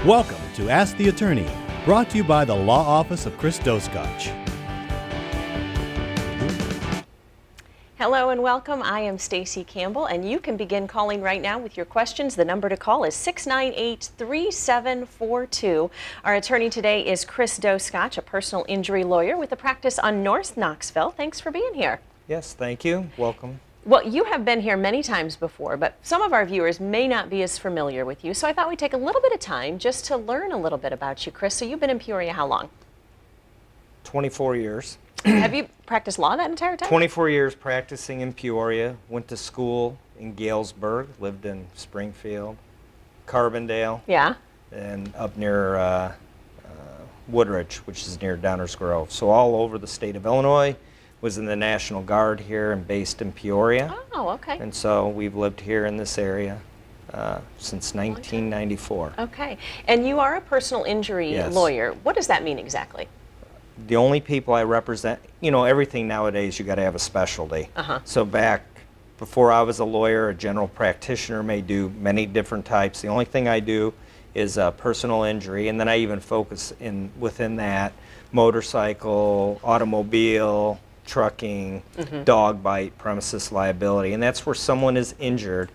Welcome to Ask the Attorney, brought to you by the Law Office of Chris Doscotch. Hello and welcome. I am Stacy Campbell, and you can begin calling right now with your questions. The number to call is 698-3742. Our attorney today is Chris Doscotch, a personal injury lawyer with a practice on North Knoxville. Thanks for being here. Yes, thank you. Welcome. Well, you have been here many times before, but some of our viewers may not be as familiar with you, so I thought we'd take a little bit of time just to learn a little bit about you, Chris. So you've been in Peoria how long? 24 years. Have you practiced law that entire time? 24 years practicing in Peoria. Went to school in Galesburg, lived in Springfield, Carbondale, Yeah. and up near Woodridge, which is near Downers Grove. So all over the state of Illinois. Was in the National Guard here and based in Peoria. Oh, okay. And so we've lived here in this area since 1994. Okay. And you are a personal injury Yes. lawyer. What does that mean exactly? The only people I represent, you know, everything nowadays you got to have a specialty. So back before I was a lawyer, a general practitioner may do many different types. The only thing I do is personal injury, and then I even focus within that motorcycle, automobile, trucking, dog bite, premises liability, and that's where someone is injured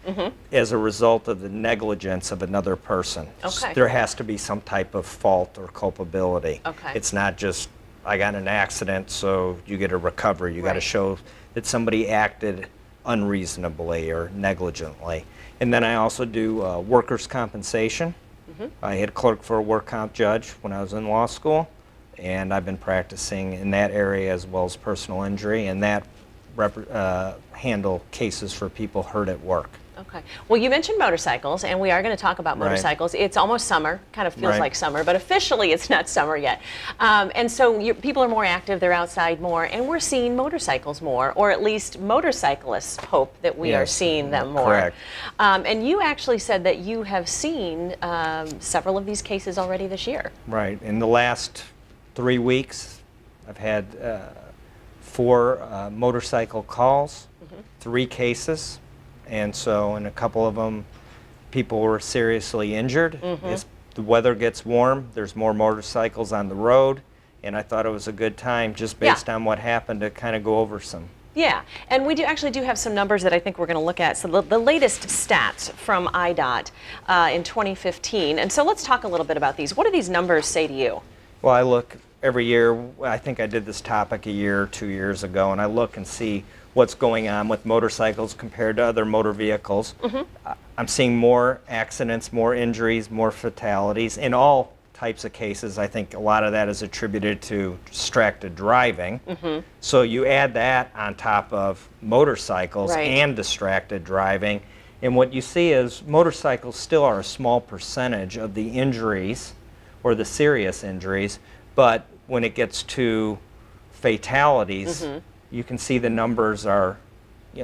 as a result of the negligence of another person. Okay. There has to be some type of fault or culpability. Okay. It's not just, I got in an accident, so you get a recovery. You got to Right. show that somebody acted unreasonably or negligently. And then I also do workers' compensation. I had clerked for a work comp judge when I was in law school, and I've been practicing in that area as well as personal injury, and that handle cases for people hurt at work. Okay. Well, you mentioned motorcycles, and we are going to talk about Right. motorcycles. It's almost summer, kind of feels Right. like summer, but officially it's not summer yet. And so people are more active, they're outside more, and we're seeing motorcycles more, or at least motorcyclists hope that we are Yes, seeing them more. correct. And you actually said that you have seen several of these cases already this year. Right. In the last 3 weeks, I've had 4 motorcycle calls, 3 cases, and so in a couple of them, people were seriously injured. As the weather gets warm, there's more motorcycles on the road, and I thought it was a good time, just based on what happened, to kind of go over some. Yeah, and we actually do have some numbers that I think we're going to look at. So the latest stats from IDOT in 2015, and so let's talk a little bit about these. What do these numbers say to you? Well, I look every year. I think I did this topic a year or 2 years ago, and I look and see what's going on with motorcycles compared to other motor vehicles. I'm seeing more accidents, more injuries, more fatalities in all types of cases. I think a lot of that is attributed to distracted driving. So you add that on top of motorcycles Right. and distracted driving, and what you see is motorcycles still are a small percentage of the injuries or the serious injuries, but when it gets to fatalities, you can see the numbers are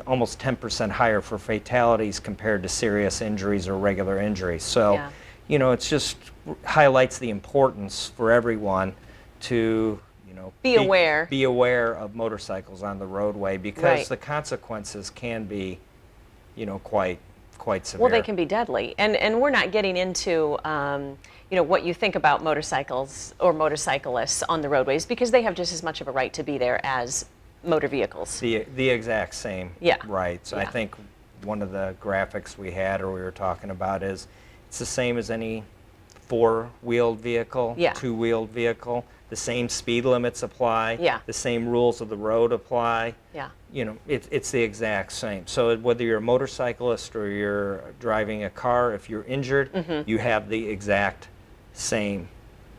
almost 10% higher for fatalities compared to serious injuries or regular injuries. So, Yeah. you know, it's just highlights the importance for everyone to, you know, Be aware. Be aware of motorcycles on the roadway, because Right. the consequences can be, you know, quite severe. Well, they can be deadly, and we're not getting into you know, what you think about motorcycles or motorcyclists on the roadways, because they have just as much of a right to be there as motor vehicles. The exact same. Yeah. Right. So I Yeah. think one of the graphics we had or we were talking about is it's the same as any 4-wheeled vehicle, Yeah. 2-wheeled vehicle. The same speed limits apply. Yeah. The same rules of the road apply. Yeah. You know, it's the exact same. So whether you're a motorcyclist or you're driving a car, if you're injured, you have the exact same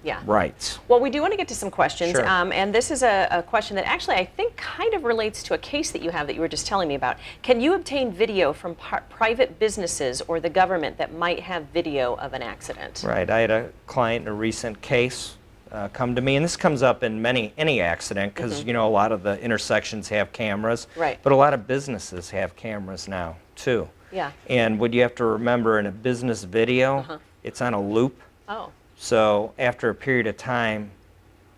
Yeah. rights. Well, we do want to get to some questions, Sure. and this is a question that actually I think kind of relates to a case that you have that you were just telling me about. Can you obtain video from private businesses or the government that might have video of an accident? Right. I had a client in a recent case come to me, and this comes up in any accident, because you know, a lot of the intersections have cameras, Right. but a lot of businesses have cameras now too. Yeah. And what you have to remember, in a business video, it's on a loop, Oh. so after a period of time,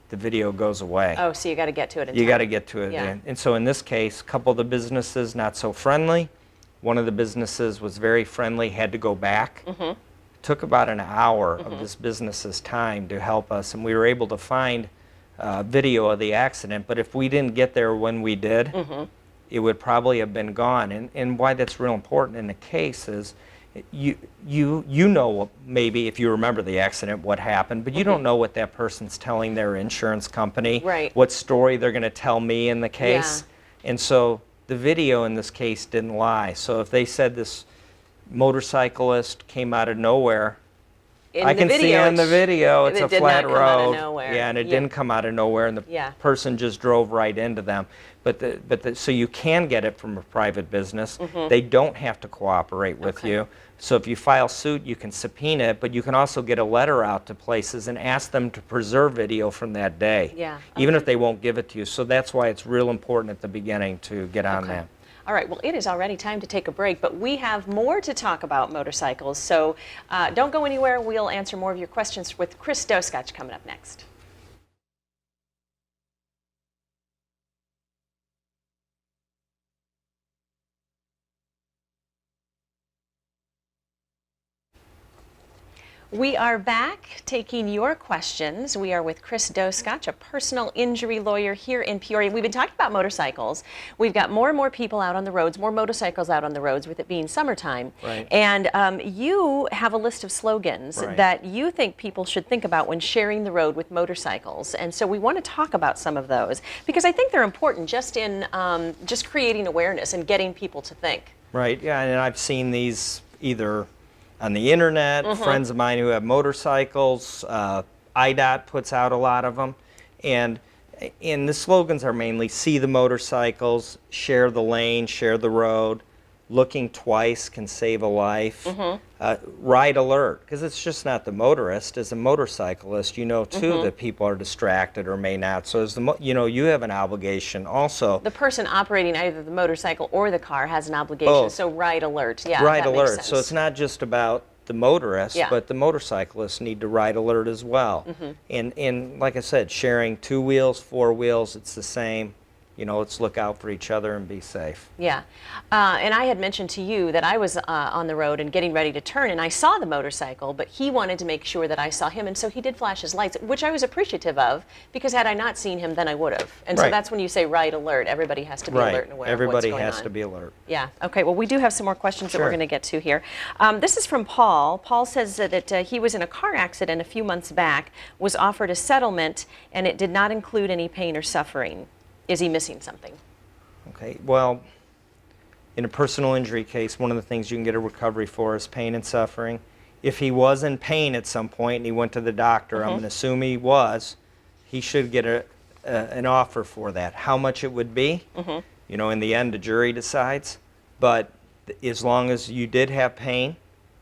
the video goes away. Oh, so you got to get to it in You time. got to get to it. Yeah. And so in this case, a couple of the businesses not so friendly. One of the businesses was very friendly, had to go back took about an hour of this business's time to help us, and we were able to find video of the accident. But if we didn't get there when we did, it would probably have been gone. And why that's real important in the case is you know, maybe if you remember the accident, what happened, but you don't know what that person's telling their insurance company, what story they're going to tell me in the case. And so the video in this case didn't lie. So if they said this motorcyclist came out of nowhere, I can see in the video it's a flat road. Yeah, and it didn't come out of nowhere, and the person just drove right into them. So you can get it from a private business. They don't have to cooperate with you. So if you file suit, you can subpoena it, but you can also get a letter out to places and ask them to preserve video from that day, even if they won't give it to you. So that's why it's real important at the beginning to get on that. All right, well, it is already time to take a break, but we have more to talk about motorcycles, so don't go anywhere. We'll answer more of your questions with Chris Doscotch coming up next. We are back taking your questions. We are with Chris Doscotch, a personal injury lawyer here in Peoria. We've been talking about motorcycles. We've got more and more people out on the roads, more motorcycles out on the roads with it being summertime. And you have a list of slogans that you think people should think about when sharing the road with motorcycles. And so we want to talk about some of those because I think they're important just in just creating awareness and getting people to think. Right, yeah, and I've seen these either on the internet, friends of mine who have motorcycles, IDOT puts out a lot of them, and the slogans are mainly see the motorcycles, share the lane, share the road, looking twice can save a life, ride alert, because it's just not the motorist. As a motorcyclist, you know too that people are distracted or may not, so as the you have an obligation also. The person operating either the motorcycle or the car has an obligation, so ride alert. Ride alert, so it's not just about the motorist, but the motorcyclists need to ride alert as well. And like I said, sharing 2 wheels, 4 wheels, it's the same. Let's look out for each other and be safe. Yeah. And I had mentioned to you that I was on the road and getting ready to turn, and I saw the motorcycle, but he wanted to make sure that I saw him, and so he did flash his lights, which I was appreciative of, because had I not seen him, then I would have. And so that's when you say ride alert. Everybody has to be alert and aware of what's going on. Everybody has to be alert. Yeah. Okay. Well, we do have some more questions that we're going to get to here. This is from Paul. Paul says that he was in a car accident a few months back, was offered a settlement, and it did not include any pain or suffering. Is he missing something? Okay, well, in a personal injury case, one of the things you can get a recovery for is pain and suffering. If he was in pain at some point and he went to the doctor, I'm going to assume he was, he should get an offer for that. How much it would be, in the end, the jury decides. But as long as you did have pain,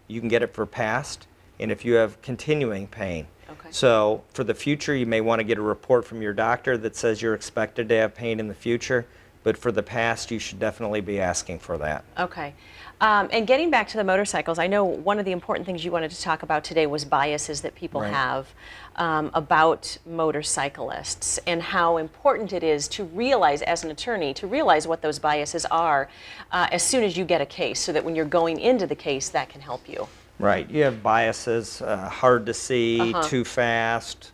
you can get it for past, and if you have continuing pain. So for the future, you may want to get a report from your doctor that says you're expected to have pain in the future, but for the past, you should definitely be asking for that. Okay. And getting back to the motorcycles, I know one of the important things you wanted to talk about today was biases that people have about motorcyclists, and how important it is to realize, as an attorney, to realize what those biases are as soon as you get a case, so that when you're going into the case, that can help you. Right, you have biases, hard to see, too fast,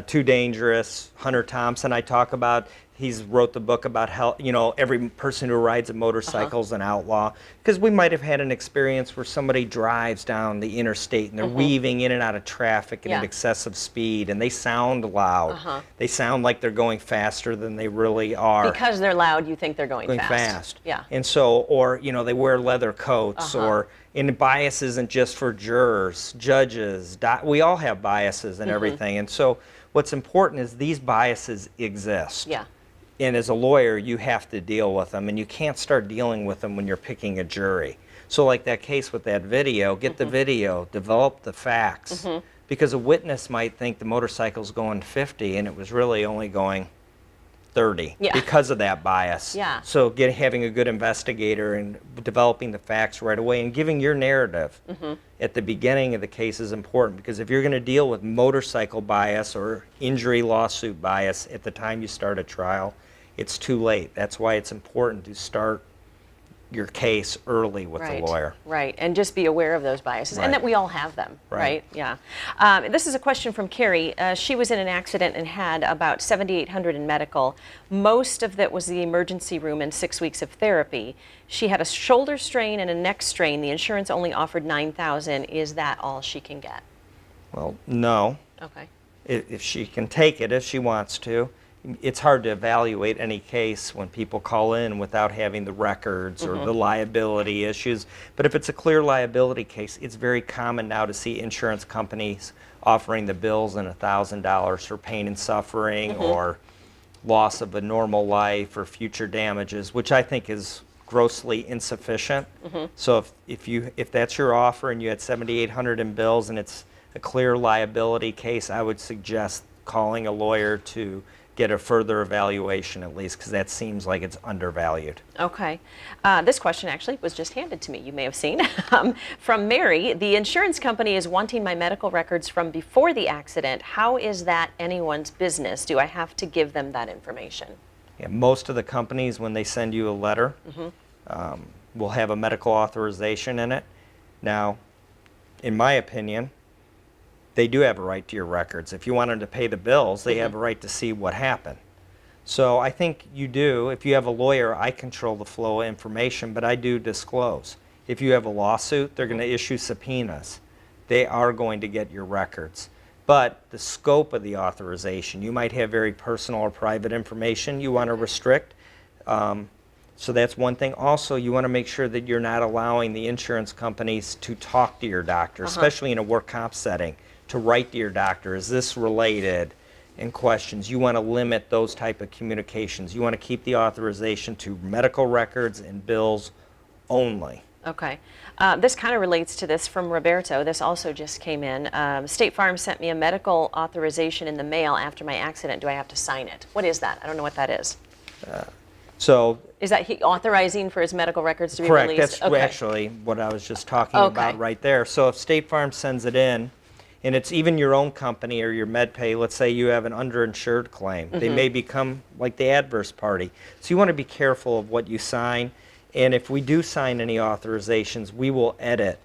too dangerous. Hunter Thompson, I talk about, he's wrote the book about how, every person who rides a motorcycle is an outlaw. Because we might have had an experience where somebody drives down the interstate and they're weaving in and out of traffic at excessive speed, and they sound loud. They sound like they're going faster than they really are. Because they're loud, you think they're going fast. Yeah. And so, or, they wear leather coats, and bias isn't just for jurors, judges, we all have biases and everything. And so what's important is these biases exist. Yeah. And as a lawyer, you have to deal with them, and you can't start dealing with them when you're picking a jury. So like that case with that video, get the video, develop the facts, because a witness might think the motorcycle's going 50 and it was really only going 30 because of that bias. Yeah. So having a good investigator and developing the facts right away and giving your narrative at the beginning of the case is important, because if you're going to deal with motorcycle bias or injury lawsuit bias at the time you start a trial, it's too late. That's why it's important to start your case early with the lawyer. Right, and just be aware of those biases, and that we all have them, right? Yeah. This is a question from Carrie. She was in an accident and had about $7,800 in medical. Most of that was the emergency room and 6 weeks of therapy. She had a shoulder strain and a neck strain. The insurance only offered $9,000. Is that all she can get? Well, no. Okay. If she can take it, if she wants to. It's hard to evaluate any case when people call in without having the records or the liability issues. But if it's a clear liability case, it's very common now to see insurance companies offering the bills and $1,000 for pain and suffering or loss of a normal life or future damages, which I think is grossly insufficient. So if that's your offer and you had $7,800 in bills and it's a clear liability case, I would suggest calling a lawyer to get a further evaluation at least, because that seems like it's undervalued. Okay. This question actually was just handed to me, you may have seen. From Mary, the insurance company is wanting my medical records from before the accident. How is that anyone's business? Do I have to give them that information? Yeah, most of the companies, when they send you a letter, will have a medical authorization in it. Now, in my opinion, they do have a right to your records. If you want them to pay the bills, they have a right to see what happened. So I think you do. If you have a lawyer, I control the flow of information, but I do disclose. If you have a lawsuit, they're going to issue subpoenas. They are going to get your records. But the scope of the authorization, you might have very personal or private information you want to restrict. So that's one thing. Also, you want to make sure that you're not allowing the insurance companies to talk to your doctor, especially in a work comp setting, to write to your doctor, is this related, and questions. You want to limit those type of communications. You want to keep the authorization to medical records and bills only. Okay. This kind of relates to this from Roberto. This also just came in. State Farm sent me a medical authorization in the mail after my accident. Do I have to sign it? What is that? I don't know what that is. Is that he authorizing for his medical records to be correct. released? That's actually what I was just talking about right there. So if State Farm sends it in, and it's even your own company or your MedPay, let's say you have an underinsured claim, they may become like the adverse party. So you want to be careful of what you sign. And if we do sign any authorizations, we will edit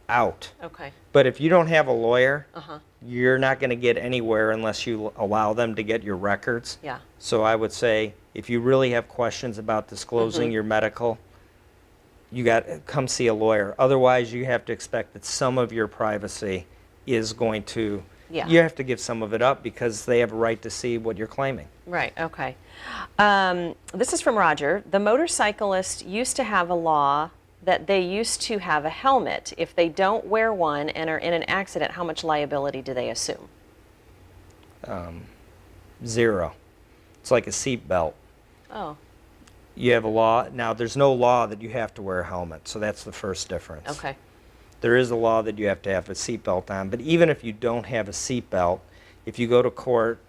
out. Okay. But if you don't have a lawyer, you're not going to get anywhere unless you allow them to get your records. Yeah. So I would say if you really have questions about disclosing your medical, you got to come see a lawyer. Otherwise, you have to expect that some of your privacy is going to, you have to give some of it up because they have a right to see what you're claiming. Right, okay. This is from Roger. The motorcyclist used to have a law that they used to have a helmet. If they don't wear one and are in an accident, how much liability do they assume? 0. It's like a seat belt. Oh. You have a law. Now, there's no law that you have to wear a helmet, so that's the first difference. Okay. There is a law that you have to have a seatbelt on, but even if you don't have a seatbelt, if you go to court,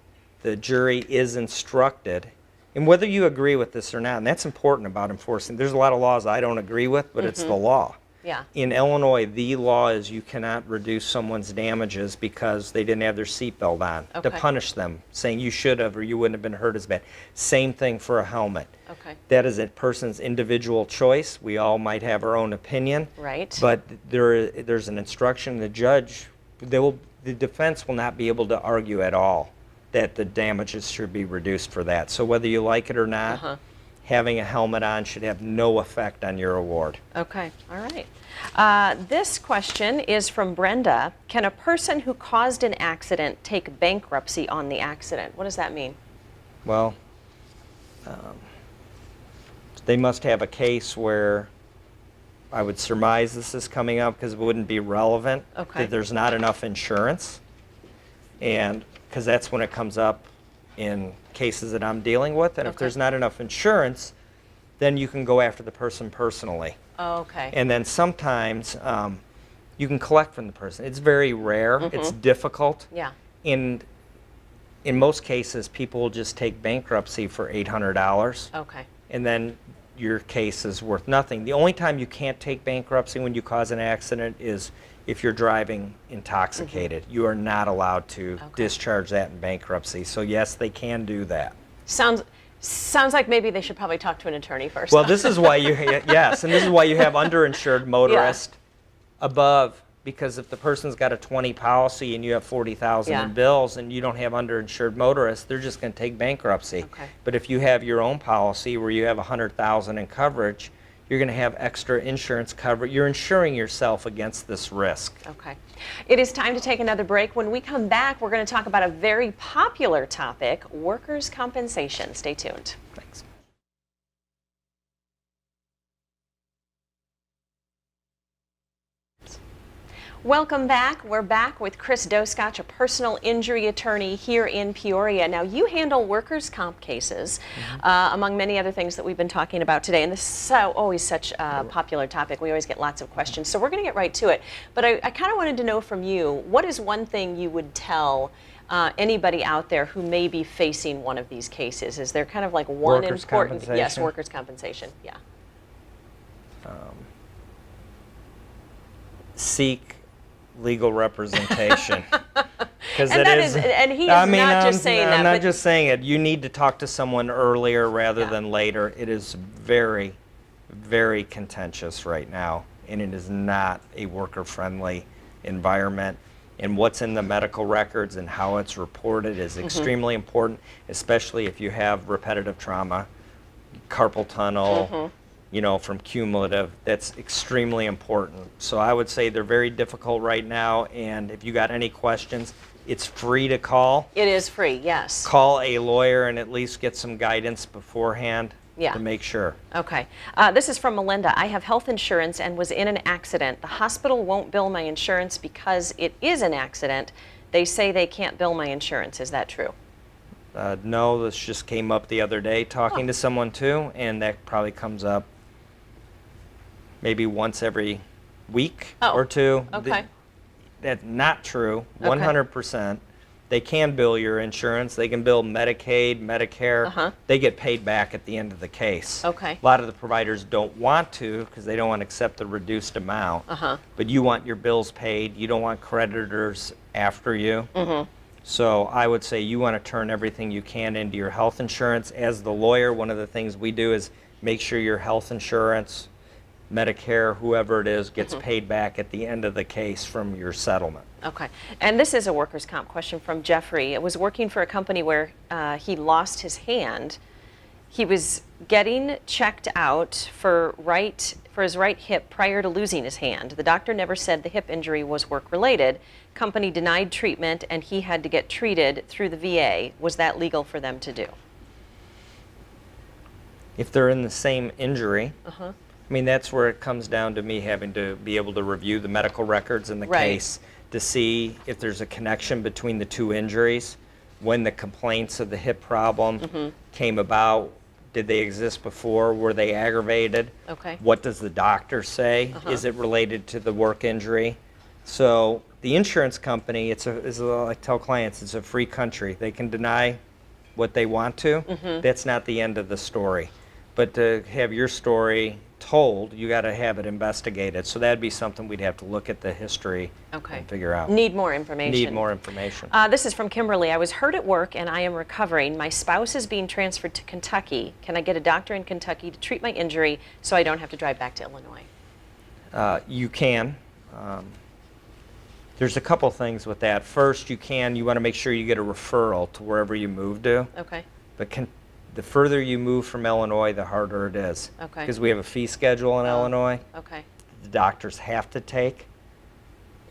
the jury is instructed, and whether you agree with this or not, and that's important about enforcing. There's a lot of laws I don't agree with, but it's the law. Yeah. In Illinois, the law is you cannot reduce someone's damages because they didn't have their seatbelt on to punish them, saying you should have or you wouldn't have been hurt as bad. Same thing for a helmet. Okay. That is a person's individual choice. We all might have our own opinion. Right. But there's an instruction. The judge, the defense will not be able to argue at all that the damages should be reduced for that. So whether you like it or not, having a helmet on should have no effect on your award. Okay, all right. This question is from Brenda. Can a person who caused an accident take bankruptcy on the accident? What does that mean? Well, they must have a case where I would surmise this is coming up because it wouldn't be relevant, that there's not enough insurance, and because that's when it comes up in cases that I'm dealing with, and if there's not enough insurance, then you can go after the person personally. Oh, okay. And then sometimes you can collect from the person. It's very rare. It's difficult. Yeah. In most cases, people will just take bankruptcy for $800. Okay. And then your case is worth nothing. The only time you can't take bankruptcy when you cause an accident is if you're driving intoxicated. You are not allowed to discharge that in bankruptcy. So yes, they can do that. Sounds like maybe they should probably talk to an attorney first. Well, this is why you, yes, and this is why you have underinsured motorist above, because if the person's got a 20 policy and you have 40,000 Yeah. in bills and you don't have underinsured motorists, they're just going to take bankruptcy. Okay. But if you have your own policy where you have 100,000 in coverage, you're going to have extra insurance coverage. You're insuring yourself against this risk. Okay. It is time to take another break. When we come back, we're going to talk about a very popular topic, workers' compensation. Stay tuned. Thanks. Welcome back. We're back with Chris Doscotch, a personal injury attorney here in Peoria. Now, you handle workers' comp cases, among many other things that we've been talking about today. And this is always such a popular topic. We always get lots of questions. So we're going to get right to it. But I kind of wanted to know from you, what is one thing you would tell anybody out there who may be facing one of these cases? Is there kind of like one Workers' important... Yes, compensation? workers' compensation. Yeah. Seek legal representation. Because And that is, and he is not just saying that. I'm not but just saying it. You need to talk to someone earlier rather Yeah. than later. It is very, very contentious right now, and it is not a worker-friendly environment. And what's in the medical records and how it's reported is extremely important, especially if you have repetitive trauma, carpal tunnel, you know, from cumulative. That's extremely important. So I would say they're very difficult right now, and if you got any questions, it's free to call. It is free, yes. Call a lawyer and at least get some guidance beforehand Yeah. to make sure. Okay. This is from Melinda. I have health insurance and was in an accident. The hospital won't bill my insurance because it is an accident. They say they can't bill my insurance. Is that true? No, this just came up the other day talking to someone too, and that probably comes up maybe once every week or two. Okay. That's not true, 100%. They can bill your insurance. They can bill Medicaid, Medicare. They get paid back at the end of the case. Okay. A lot of the providers don't want to because they don't want to accept the reduced amount. But you want your bills paid. You don't want creditors after you. So I would say you want to turn everything you can into your health insurance. As the lawyer, one of the things we do is make sure your health insurance, Medicare, whoever it is, gets paid back at the end of the case from your settlement. Okay. And this is a workers' comp question from Jeffrey. It was working for a company where he lost his hand. He was getting checked out for his right hip prior to losing his hand. The doctor never said the hip injury was work-related. Company denied treatment, and he had to get treated through the VA. Was that legal for them to do? If they're in the same injury, I mean, that's where it comes down to me having to be able to review the medical records in the case to see if there's a connection between the two injuries. When the complaints of the hip problem came about, did they exist before? Were they aggravated? Okay. What does the doctor say? Is it related to the work injury? So the insurance company, I tell clients, it's a free country. They can deny what they want to. That's not the end of the story. But to have your story told, you got to have it investigated. So that'd be something we'd have to look at the history and figure out. Need more information. Need more information. This is from Kimberly. I was hurt at work and I am recovering. My spouse is being transferred to Kentucky. Can I get a doctor in Kentucky to treat my injury so I don't have to drive back to Illinois? You can. There's a couple things with that. First, you want to make sure you get a referral to wherever you move to. Okay. But the further you move from Illinois, the harder it is. Okay. Because we have a fee schedule in Illinois. Okay. The doctors have to take,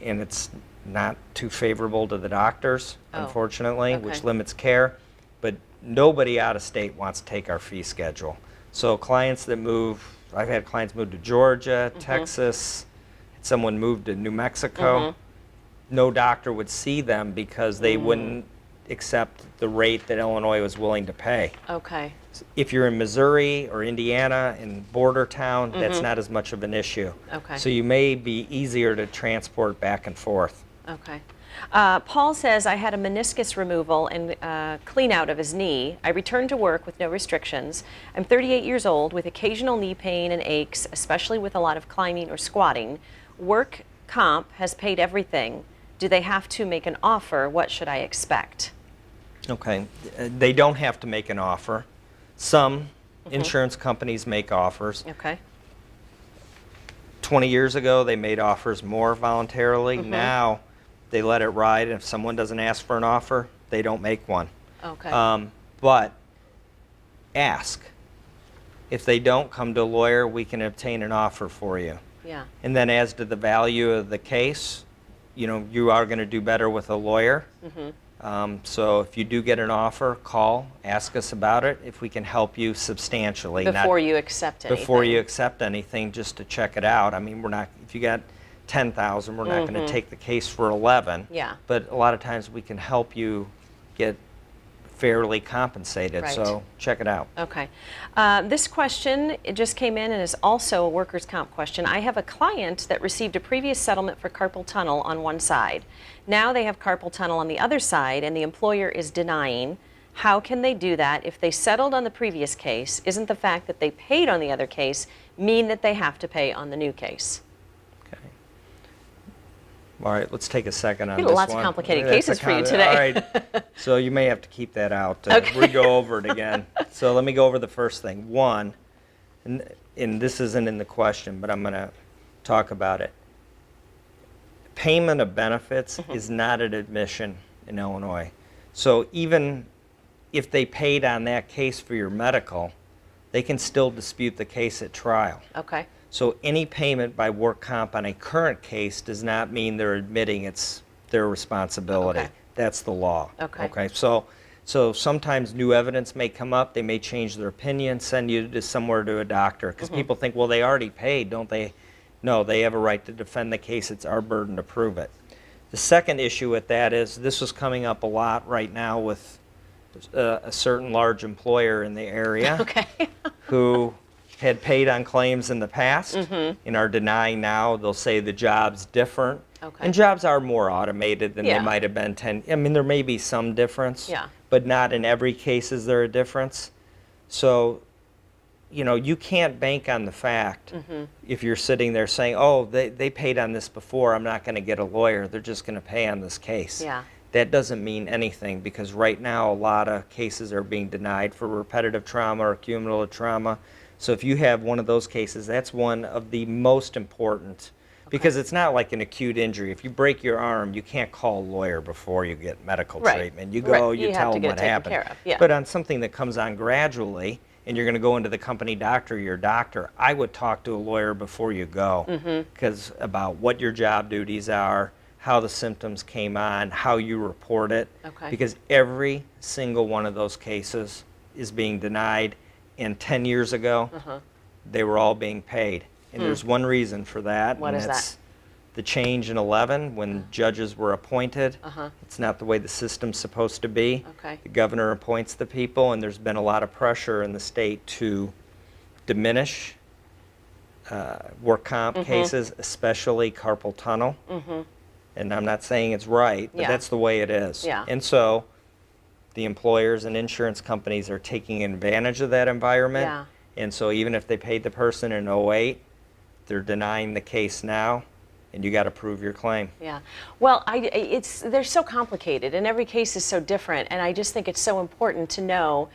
and it's not too favorable to the doctors, unfortunately, which limits care. But nobody out of state wants to take our fee schedule. So clients that move, I've had clients move to Georgia, Texas, someone moved to New Mexico. No doctor would see them because they wouldn't accept the rate that Illinois was willing to pay. Okay. If you're in Missouri or Indiana in border town, that's not as much of an issue. Okay. So you may be easier to transport back and forth. Okay. Paul says, I had a meniscus removal and clean out of his knee. I returned to work with no restrictions. I'm 38 years old with occasional knee pain and aches, especially with a lot of climbing or squatting. Work comp has paid everything. Do they have to make an offer? What should I expect? Okay. They don't have to make an offer. Some insurance companies make offers. Okay. 20 years ago, they made offers more voluntarily. Now, they let it ride. If someone doesn't ask for an offer, they don't make one. Okay. But ask. If they don't come to a lawyer, we can obtain an offer for you. Yeah. And then as to the value of the case, you know, you are going to do better with a lawyer. So if you do get an offer, call, ask us about it, if we can help you substantially. Before you accept anything. Before you accept anything, just to check it out. I mean, we're not, if you got 10,000, we're not going to take the case for 11. Yeah. But a lot of times we can help you get fairly compensated. Right. So check it out. Okay. This question, it just came in and is also a workers' comp question. I have a client that received a previous settlement for carpal tunnel on one side. Now they have carpal tunnel on the other side and the employer is denying. How can they do that if they settled on the previous case? Isn't the fact that they paid on the other case mean that they have to pay on the new case? Okay. All right, let's take a second on this Lots one. of complicated That's cases for you today. All right, so you may have to keep that out. We go over it again. So let me go over the first thing. One, and this isn't in the question, but I'm going to talk about it. Payment of benefits is not an admission in Illinois. So even if they paid on that case for your medical, they can still dispute the case at trial. Okay. So any payment by work comp on a current case does not mean they're admitting it's their responsibility. Okay. That's the law. Okay. Okay. So sometimes new evidence may come up. They may change their opinion, send you to somewhere to a doctor, because people think, well, they already paid, don't they? No, they have a right to defend the case. It's our burden to prove it. The second issue with that is this is coming up a lot right now with a certain large employer in the area Okay. who had paid on claims in the past and are denying now. They'll say the job's different. Okay. And jobs are more automated than Yeah. they might have been 10. I mean, there may be some difference, Yeah. but not in every case is there a difference. So, you know, you can't bank on the fact if you're sitting there saying, oh, they paid on this before, I'm not going to get a lawyer, they're just going to pay on this case. Yeah. That doesn't mean anything, because right now a lot of cases are being denied for repetitive trauma or cumulative trauma. So if you have one of those cases, that's one of the most important, because it's not like an acute injury. If you break your arm, you can't call a lawyer before you get medical Right. treatment. You go, Right. you You have tell to them get it what taken happened. care of. Yeah. But on something that comes on gradually, and you're going to go into the company doctor, your doctor, I would talk to a lawyer before you go, because about what your job duties are, how the symptoms came on, how you report it, Okay. because every single one of those cases is being denied, and 10 years ago, they were all being paid. And there's one reason for that. What and is it's that? the change in 11 when judges were appointed. It's not the way the system's supposed to be. Okay. The governor appoints the people, and there's been a lot of pressure in the state to diminish work comp cases, especially carpal tunnel. And I'm not saying it's right, but Yeah. that's the way it is. Yeah. And so the employers and insurance companies are taking advantage of that environment. Yeah. And so even if they paid the person in 08, they're denying the case now, and you got to prove your claim. Yeah. Well, they're so complicated, and every case is so different, and I just think it's so important to know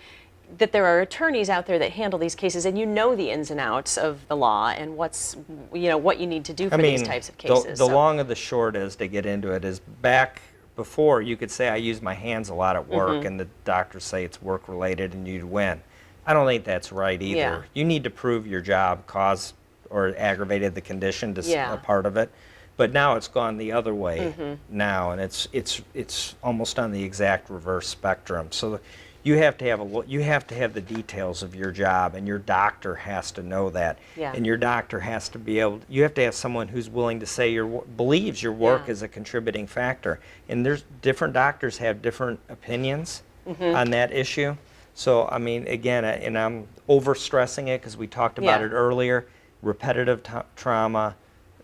that there are attorneys out there that handle these cases, and you know the ins and outs of the law and what you need to do for these types of cases. The long of the short is, to get into it, is back before you could say I use my hands a lot at work, and the doctors say it's work related and you'd win. I don't think that's right either. Yeah. You need to prove your job caused or aggravated the condition to Yeah. a part of it. But now it's gone the other way now, and it's almost on the exact reverse spectrum. So you have to have the details of your job, and your doctor has to know that. Yeah. And your doctor has to be able. You have to have someone who's willing to say believes your work Yeah. is a contributing factor. And there's different doctors have different opinions on that issue. So I mean, again, and I'm overstressing it because we talked about Yeah. it earlier. Repetitive trauma.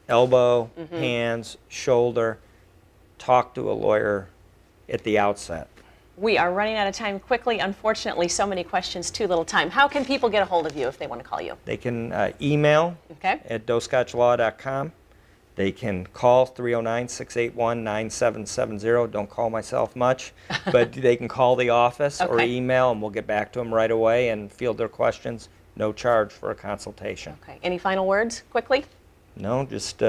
Elbow, hands, shoulder, talk to a lawyer at the outset. We are running out of time quickly. Unfortunately, so many questions, too little time. How can people get a hold of you if they want to call you? They can email Okay. at doscotchlaw.com. They can call 309-681-9770. Don't call myself much, but they can call the office or Okay. email, and we'll get back to them right away and field their questions. No charge for a consultation. Okay. Any final words, quickly? No, just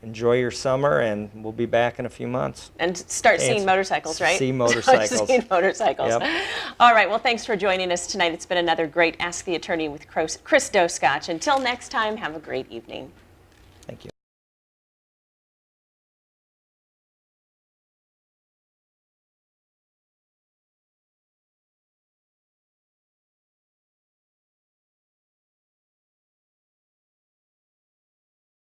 enjoy your summer, and we'll be back in a few months. And start seeing And motorcycles, right? see motorcycles. Start seeing motorcycles. Yep. All right. Well, thanks for joining us tonight. It's been another great Ask the Attorney with Chris Doscotch. Until next time, have a great evening. Thank you.